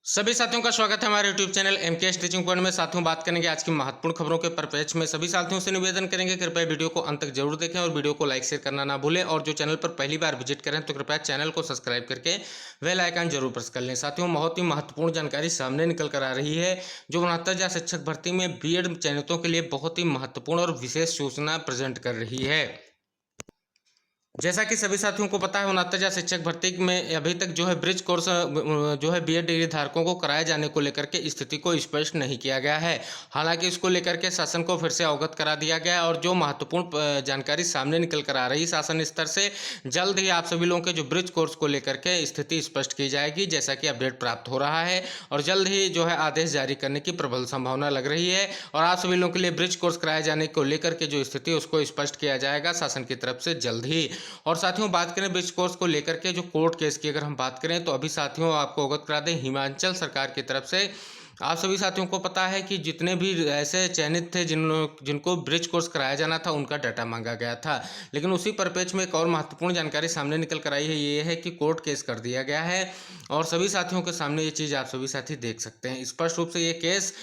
सभी साथियों का स्वागत है हमारे YouTube channel MK teaching point में। साथियों, बात करेंगे आज की महत्वपूर्ण खबरों के परिप्रेक्ष्य में। सभी साथियों से निवेदन करेंगे कृपया वीडियो को अंत तक जरूर देखें और वीडियो को लाइक शेयर करना ना भूलें। और जो चैनल पर पहली बार विजिट करें तो कृपया चैनल को सब्सक्राइब करके बेल आइकन जरूर प्रेस कर लें। साथियों, बहुत ही महत्वपूर्ण जानकारी सामने निकल कर आ रही है जो 69,000 शिक्षक भर्ती में B.Ed चयनितों के लिए बहुत ही महत्वपूर्ण और विशेष सूचना प्रेजेंट कर रही है। जैसा कि सभी साथियों को पता है, 69,000 शिक्षक भर्ती में अभी तक जो है ब्रिज कोर्स जो है B.Ed डिग्री धारकों को कराए जाने को लेकर के स्थिति को स्पष्ट नहीं किया गया है। हालांकि इसको लेकर के शासन को फिर से अवगत करा दिया गया है और जो महत्वपूर्ण जानकारी सामने निकल कर आ रही है शासन स्तर से, जल्द ही आप सभी लोगों के जो ब्रिज कोर्स को लेकर के स्थिति स्पष्ट की जाएगी, जैसा कि अपडेट प्राप्त हो रहा है। और जल्द ही जो है आदेश जारी करने की प्रबल संभावना लग रही है और आप सभी लोगों के लिए ब्रिज कोर्स कराए जाने को लेकर के जो स्थिति उसको स्पष्ट किया जाएगा शासन की तरफ से जल्द ही। और साथियों, बात करें ब्रिज कोर्स को लेकर के जो कोर्ट केस की अगर हम बात करें तो अभी साथियों आपको अवगत करा दें, हिमाचल सरकार की तरफ से आप सभी साथियों को पता है कि जितने भी ऐसे चयनित थे जिनको ब्रिज कोर्स कराया जाना था उनका डाटा मांगा गया था। लेकिन उसी परिप्रेक्ष्य में एक और महत्वपूर्ण जानकारी सामने निकल कर आई है, ये है कि कोर्ट केस कर दिया गया है और सभी साथियों के सामने ये चीज़ आप सभी साथी देख सकते हैं। स्पष्ट रूप से ये केस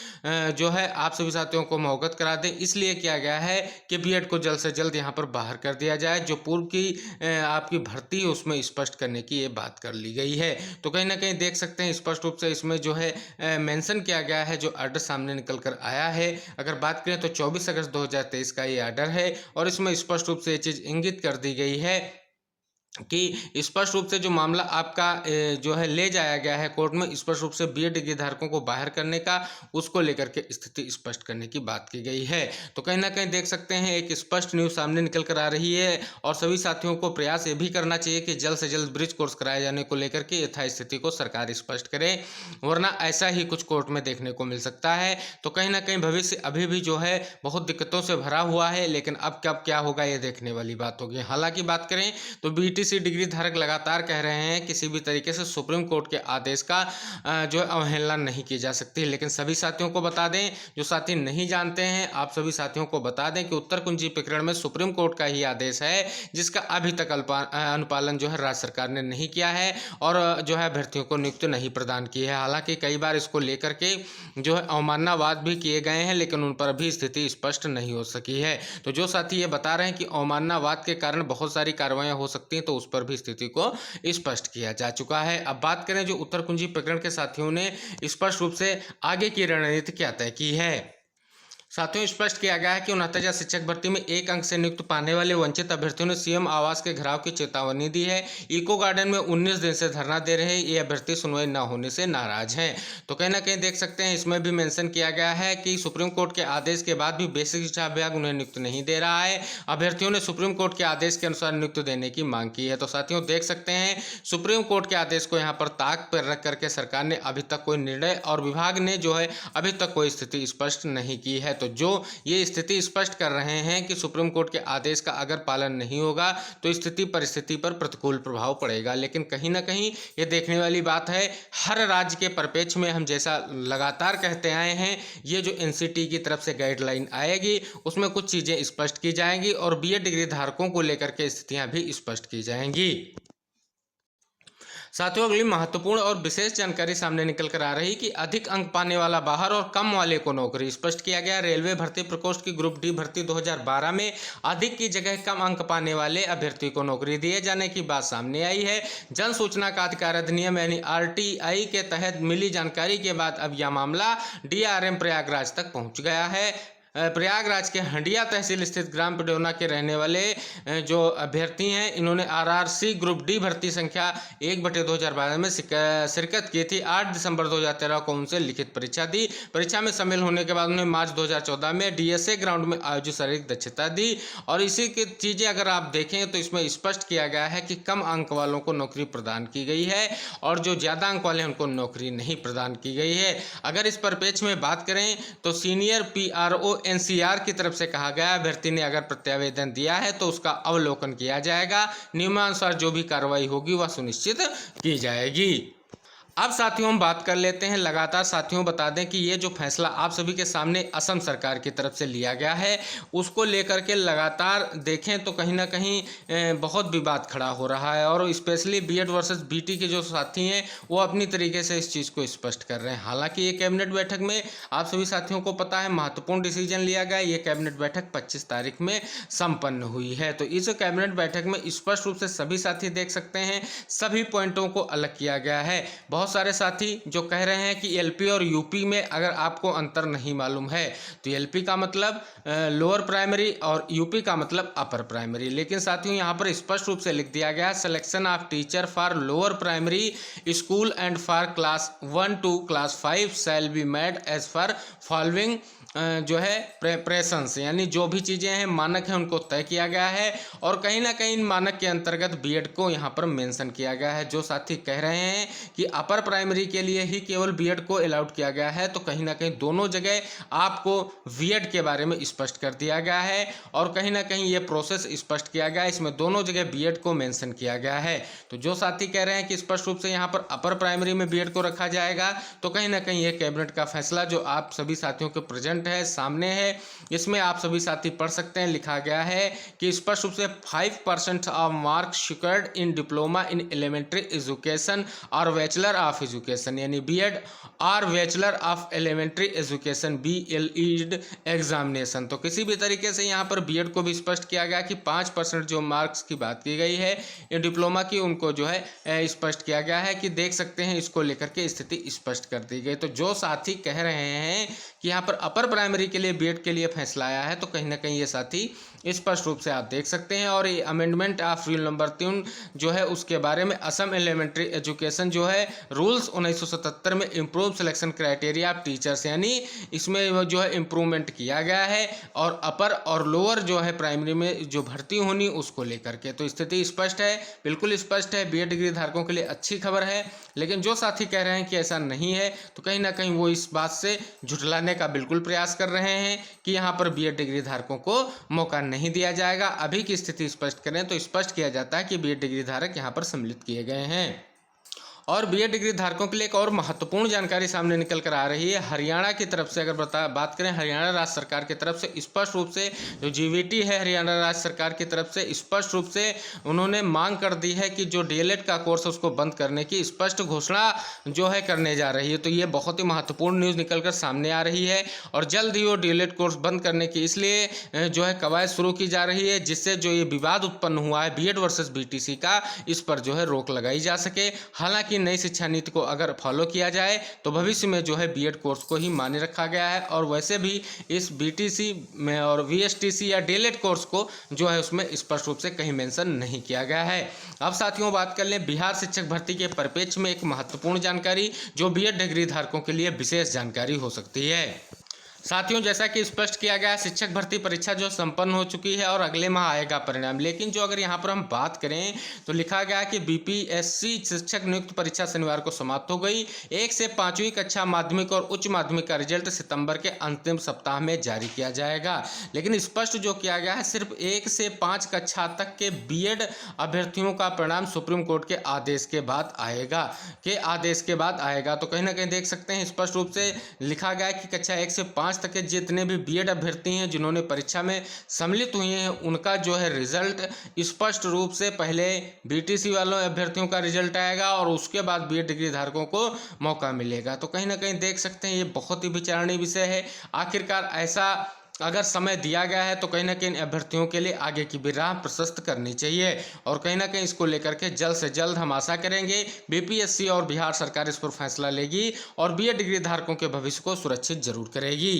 जो है आप सभी साथियों को अवगत करा दें, इसलिए किया गया है कि B.Ed को जल्द से जल्द यहाँ पर बाहर कर दिया जाए। जो पूर्व की आपकी भर्ती उसमें स्पष्ट करने की ये बात कर ली गई है। तो कहीं ना कहीं देख सकते हैं स्पष्ट रूप से इसमें जो है मेंशन किया गया है, जो आर्डर सामने निकल कर आया है। अगर बात करें तो 24 अगस्त 2023 का ये आर्डर है और इसमें स्पष्ट रूप से ये चीज़ इंगित कर दी गई है कि स्पष्ट रूप से जो मामला आपका जो है ले जाया गया है कोर्ट में, स्पष्ट रूप से B.Ed डिग्री धारकों को बाहर करने का, उसको लेकर के स्थिति स्पष्ट करने की बात की गई है। तो कहीं ना कहीं देख सकते हैं एक स्पष्ट न्यूज़ सामने निकल कर आ रही है और सभी साथियों को प्रयास ये भी करना चाहिए कि जल्द से जल्द ब्रिज कोर्स कराए जाने को लेकर के यथास्थिति को सरकार स्पष्ट करे, वरना ऐसा ही कुछ कोर्ट में देखने को मिल सकता है। तो कहीं ना कहीं भविष्य अभी भी जो है बहुत दिक्कतों से भरा हुआ है, लेकिन अब कब क्या होगा ये देखने वाली बात होगी। हालांकि बात करें तो BTC डिग्री धारक लगातार कह रहे हैं किसी भी तरीके से सुप्रीम कोर्ट के आदेश का जो अवहेलना नहीं की जा सकती। लेकिन सभी साथियों को बता दें, जो साथी नहीं जानते हैं आप सभी साथियों को बता दें कि उत्तर कुंजी प्रकरण में सुप्रीम कोर्ट का ही आदेश है जिसका अभी तक अनुपालन जो है राज्य सरकार ने नहीं किया है और जो है अभ्यर्थियों को नियुक्ति नहीं प्रदान की है। हालांकि कई बार इसको लेकर के जो है अवमाननावाद भी किए गए हैं, लेकिन उन पर भी स्थिति स्पष्ट नहीं हो सकी है। तो जो साथी ये बता रहे हैं कि अवमाननावाद के कारण बहुत सारी कार्रवाइयां हो सकती हैं, तो उस पर भी स्थिति को स्पष्ट किया जा चुका है। अब बात करें जो उत्तर कुंजी प्रकरण के साथियों ने स्पष्ट रूप से आगे की रणनीति क्या तय की है। साथियों, स्पष्ट किया गया है कि 69,000 शिक्षक भर्ती में एक अंक से नियुक्त पाने वाले वंचित अभ्यर्थियों ने CM आवास के घेराव की चेतावनी दी है। इको गार्डन में 19 दिन से धरना दे रहे ये अभ्यर्थी सुनवाई न होने से नाराज हैं। तो कहीं ना कहीं देख सकते हैं इसमें भी मेंशन किया गया है कि सुप्रीम कोर्ट के आदेश के बाद भी बेसिक शिक्षा विभाग उन्हें नियुक्त नहीं दे रहा है। अभ्यर्थियों ने सुप्रीम कोर्ट के आदेश के अनुसार नियुक्त देने की मांग की है। तो साथियों देख सकते हैं सुप्रीम कोर्ट के आदेश को यहाँ पर ताक पर रख करके सरकार ने अभी तक कोई निर्णय और विभाग ने जो है अभी तक कोई स्थिति स्पष्ट नहीं की है। तो जो ये स्थिति स्पष्ट कर रहे हैं कि सुप्रीम कोर्ट के आदेश का अगर पालन नहीं होगा तो स्थिति परिस्थिति पर प्रतिकूल प्रभाव पड़ेगा। लेकिन कहीं ना कहीं ये देखने वाली बात है, हर राज्य के परिप्रेक्ष्य में हम जैसा लगातार कहते आए हैं, ये जो NCT की तरफ से गाइडलाइन आएगी उसमें कुछ चीज़ें स्पष्ट की जाएंगी और B.Ed डिग्री धारकों को लेकर के स्थितियां भी स्पष्ट की जाएंगी। साथियों, अगली महत्वपूर्ण और विशेष जानकारी सामने निकल कर आ रही कि अधिक अंक पाने वाला बाहर और कम वाले को नौकरी। स्पष्ट किया गया रेलवे भर्ती प्रकोष्ठ की ग्रुप D भर्ती 2012 में अधिक की जगह कम अंक पाने वाले अभ्यर्थी को नौकरी दिए जाने की बात सामने आई है। जन सूचना का अधिकार अधिनियम यानी RTI के तहत मिली जानकारी के बाद अब यह मामला DRM प्रयागराज तक पहुंच गया है। प्रयागराज के हंडिया तहसील स्थित ग्राम पिडौना के रहने वाले जो अभ्यर्थी हैं, इन्होंने RRC ग्रुप D भर्ती संख्या 1/2012 में शिरकत की थी। 8 दिसंबर 2013 को उनसे लिखित परीक्षा दी। परीक्षा में शामिल होने के बाद उन्हें मार्च 2014 में DSA ग्राउंड में आयोजित शारीरिक दक्षता दी। और इसी की चीज़ें अगर आप देखें तो इसमें स्पष्ट किया गया है कि कम अंक वालों को नौकरी प्रदान की गई है और जो ज़्यादा अंक वाले हैं उनको नौकरी नहीं प्रदान की गई है। अगर इस परिप्रेक्ष्य में बात करें तो सीनियर PRO NCR की तरफ से कहा गया अभ्यर्थी ने अगर प्रत्यावेदन दिया है तो उसका अवलोकन किया जाएगा, नियमानुसार जो भी कार्रवाई होगी वह सुनिश्चित की जाएगी। अब साथियों हम बात कर लेते हैं लगातार। साथियों बता दें कि ये जो फैसला आप सभी के सामने असम सरकार की तरफ से लिया गया है, उसको लेकर के लगातार देखें तो कहीं ना कहीं बहुत विवाद खड़ा हो रहा है, और स्पेशली बीएड वर्सेस बीटी के जो साथी हैं वो अपनी तरीके से इस चीज़ को स्पष्ट कर रहे हैं। हालांकि ये कैबिनेट बैठक में आप सभी साथियों को पता है महत्वपूर्ण डिसीजन लिया गया। ये कैबिनेट बैठक 25 तारीख में संपन्न हुई है। तो इस कैबिनेट बैठक में स्पष्ट रूप से सभी साथी देख सकते हैं, सभी पॉइंटों को अलग किया गया है। बहुत सारे साथी जो कह रहे हैं कि एलपी और यूपी में अगर आपको अंतर नहीं मालूम है तो एलपी का मतलब लोअर प्राइमरी और यूपी का मतलब अपर प्राइमरी, लेकिन साथियों यहाँ पर स्पष्ट रूप से लिख दिया गया selection of teacher for lower primary school and for class 1 to class 5 shall be made as for following जो है प्रेपरेशंस, यानी जो भी चीज़ें हैं मानक हैं उनको तय किया गया है। और कहीं ना कहीं इन मानक के अंतर्गत बीएड को यहाँ पर मेंशन किया गया है। जो साथी कह रहे हैं कि अपर प्राइमरी के लिए ही केवल बीएड को अलाउड किया गया है, तो कहीं ना कहीं दोनों जगह आपको बीएड के बारे में स्पष्ट कर दिया गया है और कहीं ना कहीं ये प्रोसेस स्पष्ट किया गया है। इसमें दोनों जगह बीएड को मेंशन किया गया है। तो जो साथी कह रहे हैं कि स्पष्ट रूप से यहाँ पर अपर प्राइमरी में बीएड को रखा जाएगा, तो कहीं ना कहीं ये कैबिनेट का फैसला जो आप सभी साथियों के प्रेजेंट है, सामने है, इसमें आप सभी साथी पढ़ सकते हैं। लिखा गया है कि स्पष्ट रूप से 5% of marks secured in diploma in elementary education और बैचलर ऑफ एजुकेशन, यानी बीएड और bachelor of elementary education BElEd examination. तो किसी भी तरीके से यहाँ पर बीएड को भी स्पष्ट किया गया कि 5% जो मार्क्स की बात की गई है ये डिप्लोमा की, उनको जो है स्पष्ट किया गया है कि देख सकते हैं इसको लेकर के स्थिति स्पष्ट कर दी गई। तो जो साथी कह रहे हैं कि यहाँ पर अपर प्राइमरी के लिए बीएड के लिए फैसला आया है, तो कहीं ना कहीं ये साथी स्पष्ट रूप से आप देख सकते हैं। और ये अमेंडमेंट ऑफ रूल नंबर 3 जो है उसके बारे में असम एलिमेंट्री एजुकेशन जो है रूल्स 1977 में improve selection criteria of teachers, यानी इसमें जो है इम्प्रूवमेंट किया गया है और अपर और लोअर जो है प्राइमरी में जो भर्ती होनी उसको लेकर के। तो स्थिति स्पष्ट है, बिल्कुल स्पष्ट है। बीएड डिग्री धारकों के लिए अच्छी खबर है, लेकिन जो साथी कह रहे हैं कि ऐसा नहीं है, तो कहीं ना कहीं वो इस बात से झुठलाने का बिल्कुल प्रयास कर रहे हैं कि यहाँ पर बीएड डिग्री धारकों को मौका नहीं दिया जाएगा। अभी की स्थिति स्पष्ट करें तो स्पष्ट किया जाता है कि बीएड डिग्री धारक यहाँ पर सम्मिलित किए गए हैं। और बीएड डिग्री धारकों के लिए एक और महत्वपूर्ण जानकारी सामने निकल कर आ रही है। हरियाणा की तरफ से अगर बात करें, हरियाणा राज्य सरकार की तरफ से स्पष्ट रूप से जो जीवीटी है हरियाणा राज्य सरकार की तरफ से स्पष्ट रूप से उन्होंने मांग कर दी है कि जो डीएलएड का कोर्स है उसको बंद करने की स्पष्ट घोषणा जो है करने जा रही है। तो ये बहुत ही महत्वपूर्ण न्यूज़ निकल कर सामने आ रही है और जल्द ही वो डीएलएड कोर्स बंद करने की इसलिए जो है कवायद शुरू की जा रही है, जिससे जो ये विवाद उत्पन्न हुआ है बीएड वर्सेस बीटीसी का, इस पर जो है रोक लगाई जा सके। हालांकि नई शिक्षा नीति को अगर फॉलो किया जाए तो भविष्य में जो है बीएड कोर्स को ही मान्य रखा गया है और वैसे भी इस बीटीसी में और वीएसटीसी या डीएलएड कोर्स को जो है उसमें स्पष्ट रूप से कहीं मेंशन नहीं किया गया है। अब साथियों बात कर लें बिहार शिक्षक भर्ती के परिप्रेक्ष्य में एक महत्वपूर्ण जानकारी जो बीएड डिग्री धारकों के लिए विशेष जानकारी हो सकती है। साथियों जैसा कि स्पष्ट किया गया शिक्षक भर्ती परीक्षा जो संपन्न हो चुकी है और अगले माह आएगा परिणाम, लेकिन जो अगर यहाँ पर हम बात करें तो लिखा गया कि बीपीएससी शिक्षक नियुक्त परीक्षा शनिवार को समाप्त हो गई। 1 से 5वीं कक्षा माध्यमिक और उच्च माध्यमिक का रिजल्ट सितंबर के अंतिम सप्ताह में जारी किया जाएगा, लेकिन स्पष्ट जो किया गया है सिर्फ 1 से 5 कक्षा तक के बीएड अभ्यर्थियों का परिणाम सुप्रीम कोर्ट के आदेश के बाद आएगा। तो कहीं ना कहीं देख सकते हैं स्पष्ट रूप से लिखा गया कि कक्षा 1 से 5 तक के जितने भी बीएड अभ्यर्थी हैं जिन्होंने परीक्षा में सम्मिलित हुए हैं उनका जो है रिजल्ट स्पष्ट रूप से पहले बीटीसी वालों अभ्यर्थियों का रिजल्ट आएगा और उसके बाद बीएड डिग्री धारकों को मौका मिलेगा। तो कहीं ना कहीं देख सकते हैं ये बहुत ही विचारणीय विषय है। आखिरकार ऐसा अगर समय दिया गया है तो कहीं ना कहीं अभ्यर्थियों के लिए आगे की भी राह प्रशस्त करनी चाहिए और कहीं ना कहीं इसको लेकर के जल्द से जल्द हम आशा करेंगे बीपीएससी और बिहार सरकार इस पर फैसला लेगी और बीएड डिग्री धारकों के भविष्य को सुरक्षित जरूर करेगी।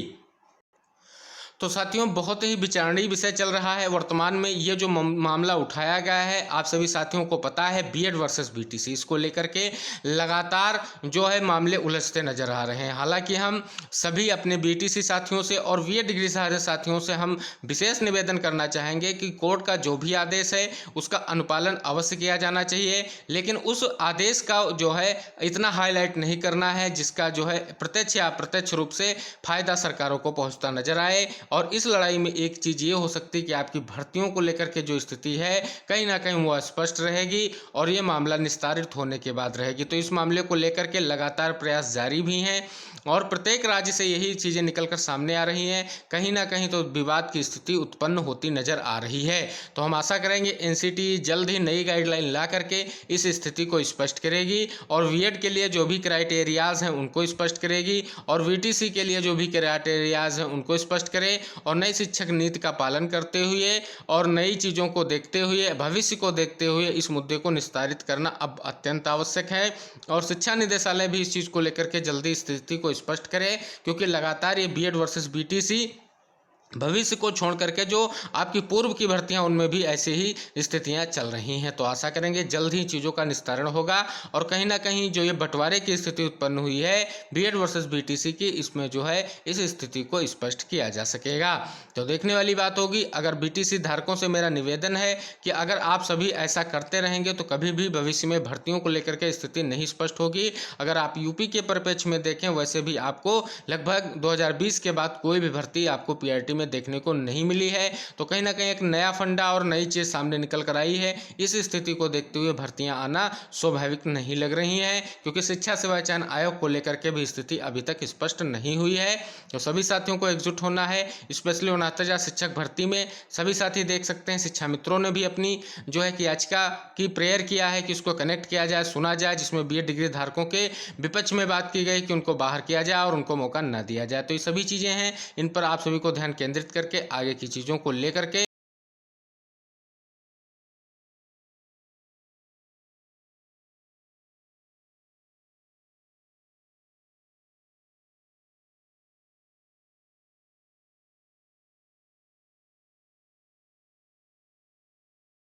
तो साथियों बहुत ही विचारणीय विषय चल रहा है वर्तमान में। ये जो मामला उठाया गया है आप सभी साथियों को पता है बीएड वर्सेस बीटीसी, इसको लेकर के लगातार जो है मामले उलझते नजर आ रहे हैं। हालांकि हम सभी अपने बीटीसी साथियों से और बीएड डिग्री साथियों से हम विशेष निवेदन करना चाहेंगे कि कोर्ट का जो भी आदेश है उसका अनुपालन अवश्य किया जाना चाहिए, लेकिन उस आदेश का जो है इतना हाईलाइट नहीं करना है जिसका जो है प्रत्यक्ष या अप्रत्यक्ष रूप से फायदा सरकारों को पहुँचता नजर आए और इस लड़ाई में एक चीज़ ये हो सकती है कि आपकी भर्तियों को लेकर के जो स्थिति है कहीं ना कहीं वो स्पष्ट रहेगी और ये मामला निस्तारित होने के बाद रहेगी। तो इस मामले को लेकर के लगातार प्रयास जारी भी हैं और प्रत्येक राज्य से यही चीज़ें निकलकर सामने आ रही हैं। कहीं ना कहीं तो विवाद की स्थिति उत्पन्न होती नजर आ रही है। तो हम आशा करेंगे एनसीटी जल्द ही नई गाइडलाइन ला करके इस स्थिति को स्पष्ट करेगी और बीएड के लिए जो भी क्राइटेरियाज हैं उनको स्पष्ट करेगी और वीटीसी के लिए जो भी क्राइटेरियाज हैं उनको स्पष्ट करे और नई शिक्षक नीति का पालन करते हुए और नई चीज़ों को देखते हुए, भविष्य को देखते हुए इस मुद्दे को निस्तारित करना अब अत्यंत आवश्यक है। और शिक्षा निदेशालय भी इस चीज़ को लेकर के जल्दी स्थिति को स्पष्ट करे, क्योंकि लगातार ये बीएड वर्सेस बीटीसी भविष्य को छोड़ करके जो आपकी पूर्व की भर्तियां उनमें भी ऐसे ही स्थितियां चल रही हैं। तो आशा करेंगे जल्द ही चीज़ों का निस्तारण होगा और कहीं ना कहीं जो ये बंटवारे की स्थिति उत्पन्न हुई है बीएड वर्सेस बीटीसी की, इसमें जो है इस स्थिति को स्पष्ट किया जा सकेगा। तो देखने वाली बात होगी। अगर बीटीसी धारकों से मेरा निवेदन है कि अगर आप सभी ऐसा करते रहेंगे तो कभी भी भविष्य में भर्तियों को लेकर के स्थिति नहीं स्पष्ट होगी। अगर आप यूपी के परिप्रेक्ष्य में देखें, वैसे भी आपको लगभग 2020 के बाद कोई भी भर्ती आपको पीआरटी में देखने को नहीं मिली है। तो कहीं ना कहीं एक नया फंडा और नई चीज़ सामने निकल कर आई है। इस स्थिति को देखते हुए भर्तियां आना स्वाभाविक नहीं लग रही हैं, क्योंकि शिक्षा सेवा चयन आयोग को लेकर के भी स्थिति अभी तक स्पष्ट नहीं हुई है। तो सभी साथियों को एकजुट होना है, स्पेशली 69,000 शिक्षक भर्ती में सभी साथी देख सकते हैं। शिक्षा मित्रों ने भी अपनी जो है कि याचिका की प्रेयर किया है कि उसको कनेक्ट किया जाए, सुना जाए, जिसमें बीएड डिग्री धारकों के विपक्ष में बात की गई कि उनको बाहर किया जाए और उनको मौका न दिया जाए। तो ये सभी चीज़ें हैं, इन पर आप सभी को ध्यान केंद्रित करके आगे की चीज़ों को लेकर के